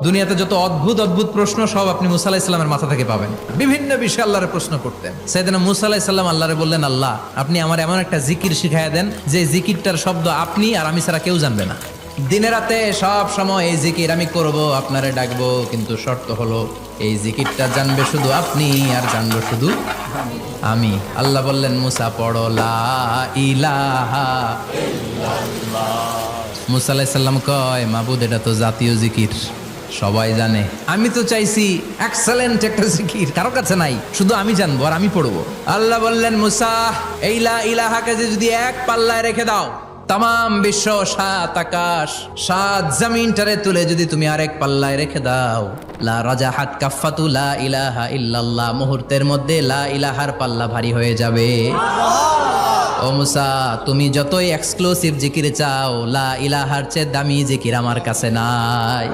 দুনিয়াতে যত অদ্ভুত অদ্ভুত প্রশ্ন সব আপনি মুসা আলাইহিস সালামের মাথা থেকে পাবেন। বিভিন্ন বিষয়ে আল্লাহরে প্রশ্ন করতেন। সাইয়েদনা মুসা আলাইহিস সালাম আল্লাহরে বললেন, আল্লাহ আপনি আমার এমন একটা জিকির শিখাইয়া দেন যে জিকিরটার শব্দ আপনি আর আমি ছাড়া কেউ জানবে না। দিনে রাতে সব সময় এই জিকির আমি করব, আপনারে ডাকবো, কিন্তু শর্ত হলো এই জিকিরটা জানবে শুধু আপনি আর জানবো শুধু আমি। আল্লাহ বললেন, মুসা পড়ো লা ইলাহা। মুসা আলাইহিস সালাম কয়, মাবুদ এটা তো জাতীয় জিকির, সবাই জানে। আমি তো চাইছি এক্সেলেন্ট একটা জিকির, কারো কাছে নাই, শুধু আমি জানবো আর আমি পড়বো। আল্লাহ বললেন, মুসা এই লা ইলাহাকে যদি এক পাল্লায় রেখে দাও, তামাম বিশ্ব, সাত আকাশ, সাত জমিনটারে তুলে যদি তুমি আরেক পাল্লায় রেখে দাও, লা রাজাহাত কাফাতু লা ইলাহা ইল্লাল্লাহ, মুহূর্তের মধ্যে লা ইলাহার পাল্লা ভারী হয়ে যাবে। ও মুসা, তুমি যতই এক্সক্লুসিভ জিকির চাও, লা ইলাহার চেয়ে দামি জিকির আমার কাছে নাই।